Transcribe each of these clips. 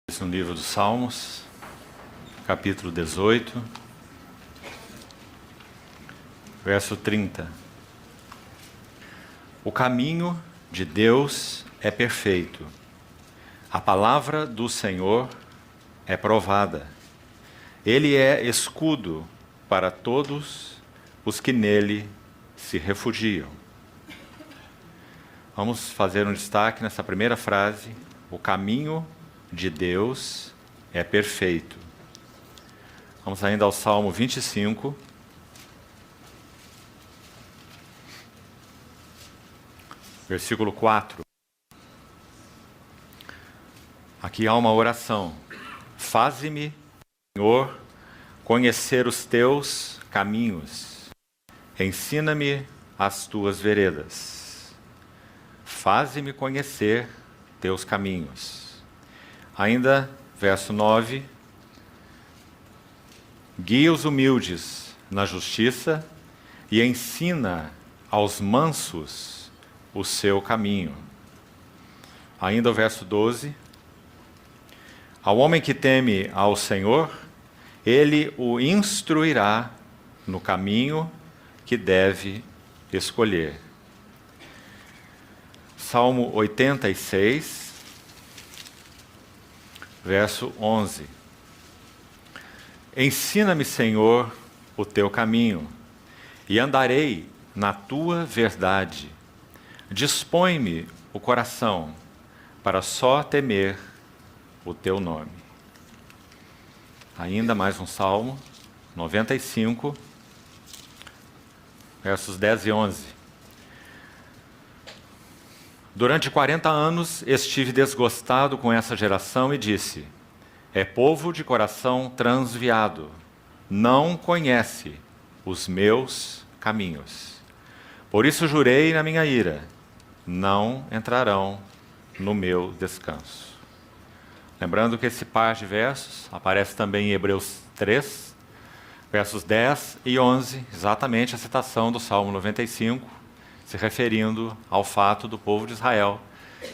No livro dos Salmos, capítulo 18, verso 30. O caminho de Deus é perfeito, a palavra do Senhor é provada. Ele é escudo para todos os que nele se refugiam. Vamos fazer um destaque nessa primeira frase: o caminho de Deus é perfeito. Vamos ainda ao Salmo 25. Versículo 4. Aqui há uma oração. Faze-me, Senhor, conhecer os teus caminhos. Ensina-me as tuas veredas. Faze-me conhecer teus caminhos. Ainda, verso 9. Guia os humildes na justiça e ensina aos mansos o seu caminho. Ainda o verso 12. Ao homem que teme ao Senhor, ele o instruirá no caminho que deve escolher. Salmo 86. Verso 11. Ensina-me, Senhor, o teu caminho, e andarei na tua verdade. Dispõe-me o coração para só temer o teu nome. Ainda mais um salmo, 95, versos 10 e 11. Durante 40 anos estive desgostado com essa geração e disse: é povo de coração transviado, não conhece os meus caminhos. Por isso jurei na minha ira: não entrarão no meu descanso. Lembrando que esse par de versos aparece também em Hebreus 3, versos 10 e 11, exatamente a citação do Salmo 95, se referindo ao fato do povo de Israel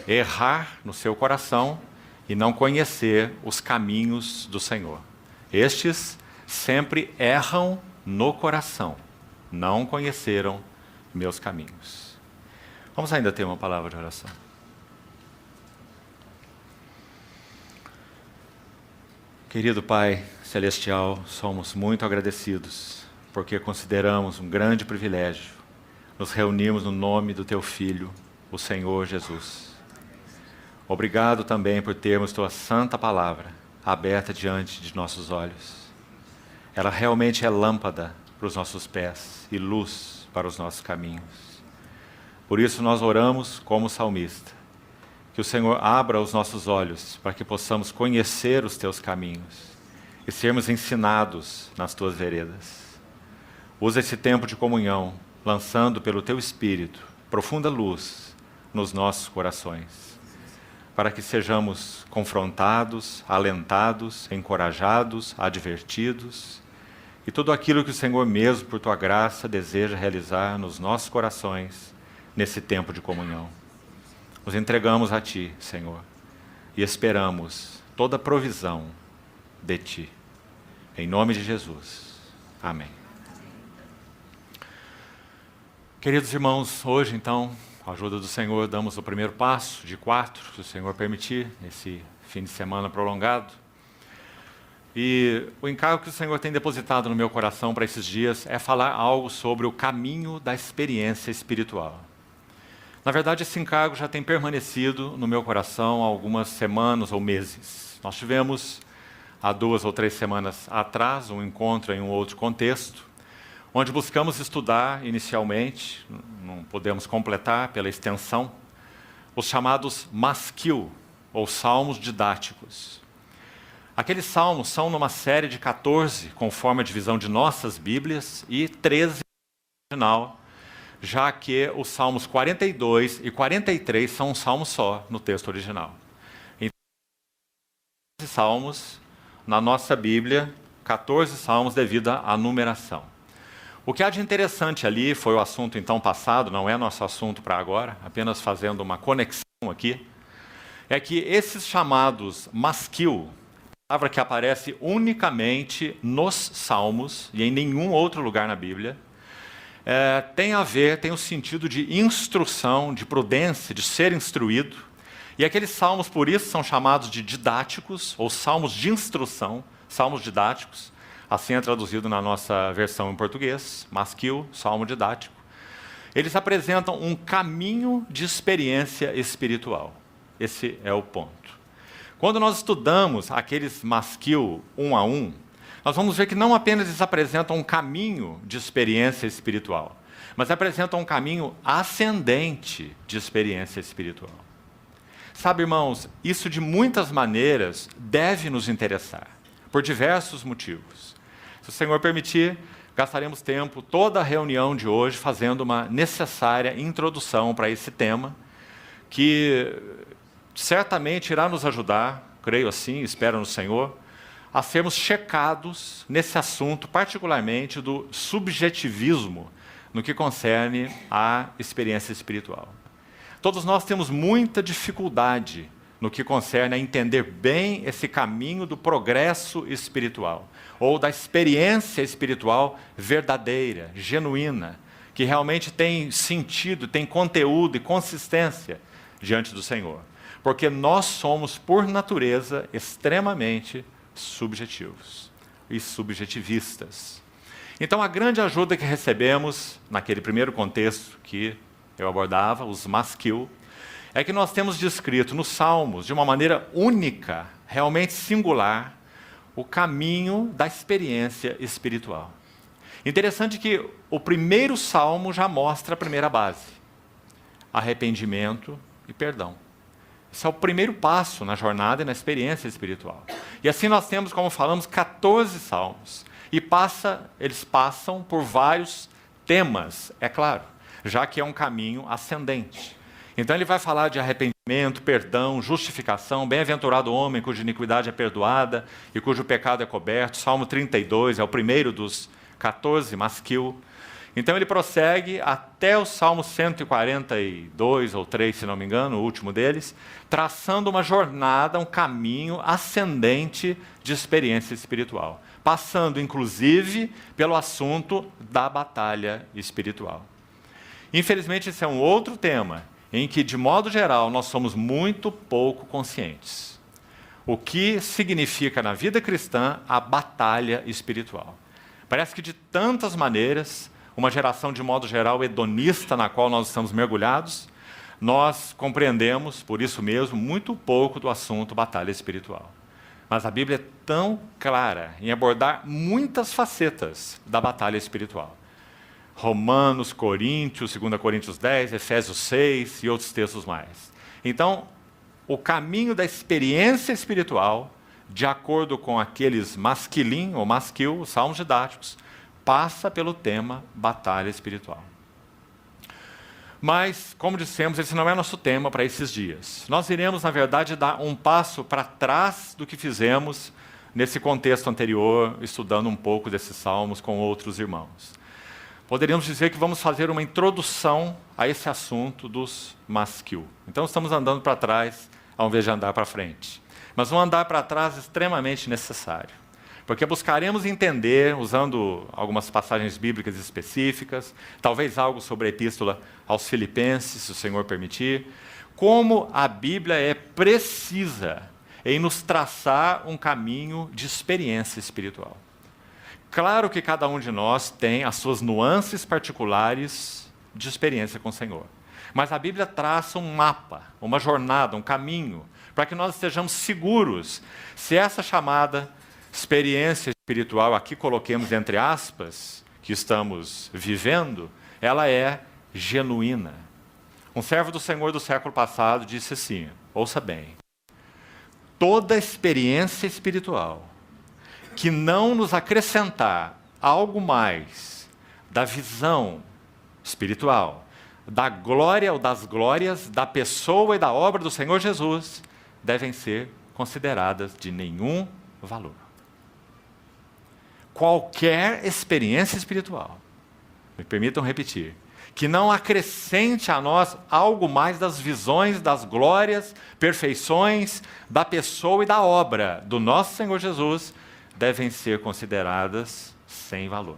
errar no seu coração e não conhecer os caminhos do Senhor. Estes sempre erram no coração, não conheceram meus caminhos. Vamos ainda ter uma palavra de oração. Querido Pai Celestial, somos muito agradecidos, porque consideramos um grande privilégio nos reunirmos no nome do Teu Filho, o Senhor Jesus. Obrigado também por termos Tua santa palavra aberta diante de nossos olhos. Ela realmente é lâmpada para os nossos pés e luz para os nossos caminhos. Por isso nós oramos como salmista, que o Senhor abra os nossos olhos para que possamos conhecer os Teus caminhos e sermos ensinados nas Tuas veredas. Usa esse tempo de comunhão, lançando pelo Teu Espírito profunda luz nos nossos corações, para que sejamos confrontados, alentados, encorajados, advertidos, e tudo aquilo que o Senhor mesmo, por Tua graça, deseja realizar nos nossos corações nesse tempo de comunhão. Nos entregamos a Ti, Senhor, e esperamos toda provisão de Ti. Em nome de Jesus. Amém. Queridos irmãos, hoje então, com a ajuda do Senhor, damos o primeiro passo de 4, se o Senhor permitir, nesse fim de semana prolongado. E o encargo que o Senhor tem depositado no meu coração para esses dias é falar algo sobre o caminho da experiência espiritual. Na verdade, esse encargo já tem permanecido no meu coração há algumas semanas ou meses. Nós tivemos, há 2 ou 3 semanas atrás, um encontro em um outro contexto, onde buscamos estudar inicialmente, não podemos completar pela extensão, os chamados Maskil, ou salmos didáticos. Aqueles salmos são numa série de 14, conforme a divisão de nossas Bíblias, e 13 no original, já que os salmos 42 e 43 são um salmo só no texto original. Então, 14 salmos na nossa Bíblia, 14 salmos devido à numeração. O que há de interessante ali foi o assunto então passado, não é nosso assunto para agora, apenas fazendo uma conexão aqui, é que esses chamados masquil, palavra que aparece unicamente nos Salmos e em nenhum outro lugar na Bíblia, tem o sentido de instrução, de prudência, de ser instruído. E aqueles salmos, por isso, são chamados de didáticos, ou salmos de instrução, salmos didáticos. Assim é traduzido na nossa versão em português, masquil, salmo didático. Eles apresentam um caminho de experiência espiritual. Esse é o ponto. Quando nós estudamos aqueles masquil um a um, nós vamos ver que não apenas eles apresentam um caminho de experiência espiritual, mas apresentam um caminho ascendente de experiência espiritual. Sabe, irmãos, isso de muitas maneiras deve nos interessar, por diversos motivos. Se o Senhor permitir, gastaremos tempo, toda a reunião de hoje, fazendo uma necessária introdução para esse tema, que certamente irá nos ajudar, creio assim, espero no Senhor, a sermos checados nesse assunto, particularmente do subjetivismo, no que concerne à experiência espiritual. Todos nós temos muita dificuldade no que concerne a entender bem esse caminho do progresso espiritual, ou da experiência espiritual verdadeira, genuína, que realmente tem sentido, tem conteúdo e consistência diante do Senhor. Porque nós somos, por natureza, extremamente subjetivos e subjetivistas. Então, a grande ajuda que recebemos, naquele primeiro contexto que eu abordava, os masquil, é que nós temos descrito nos Salmos, de uma maneira única, realmente singular, o caminho da experiência espiritual. Interessante que o primeiro Salmo já mostra a primeira base: arrependimento e perdão. Esse é o primeiro passo na jornada e na experiência espiritual. E assim nós temos, como falamos, 14 salmos. E eles passam por vários temas, é claro, já que é um caminho ascendente. Então ele vai falar de arrependimento, perdão, justificação, bem-aventurado o homem cuja iniquidade é perdoada e cujo pecado é coberto. Salmo 32 é o primeiro dos 14, masquil. Então ele prossegue até o Salmo 142 ou 3, se não me engano, o último deles, traçando uma jornada, um caminho ascendente de experiência espiritual, passando inclusive pelo assunto da batalha espiritual. Infelizmente esse é um outro tema em que, de modo geral, nós somos muito pouco conscientes. O que significa na vida cristã a batalha espiritual? Parece que de tantas maneiras, uma geração, de modo geral, hedonista na qual nós estamos mergulhados, nós compreendemos, por isso mesmo, muito pouco do assunto batalha espiritual. Mas a Bíblia é tão clara em abordar muitas facetas da batalha espiritual. Romanos, Coríntios, 2 Coríntios 10, Efésios 6 e outros textos mais. Então, o caminho da experiência espiritual, de acordo com aqueles masquilim ou masquil, os salmos didáticos, passa pelo tema batalha espiritual. Mas, como dissemos, esse não é nosso tema para esses dias. Nós iremos, na verdade, dar um passo para trás do que fizemos nesse contexto anterior, estudando um pouco desses salmos com outros irmãos. Poderíamos dizer que vamos fazer uma introdução a esse assunto dos masquil. Então, estamos andando para trás, ao invés de andar para frente. Mas um andar para trás extremamente necessário. Porque buscaremos entender, usando algumas passagens bíblicas específicas, talvez algo sobre a epístola aos Filipenses, se o Senhor permitir, como a Bíblia é precisa em nos traçar um caminho de experiência espiritual. Claro que cada um de nós tem as suas nuances particulares de experiência com o Senhor. Mas a Bíblia traça um mapa, uma jornada, um caminho, para que nós estejamos seguros se essa chamada experiência espiritual, aqui coloquemos entre aspas, que estamos vivendo, ela é genuína. Um servo do Senhor do século passado disse assim, ouça bem: toda experiência espiritual que não nos acrescentar algo mais da visão espiritual, da glória ou das glórias da pessoa e da obra do Senhor Jesus, devem ser consideradas de nenhum valor. Qualquer experiência espiritual, me permitam repetir, que não acrescente a nós algo mais das visões, das glórias, perfeições da pessoa e da obra do nosso Senhor Jesus, devem ser consideradas sem valor.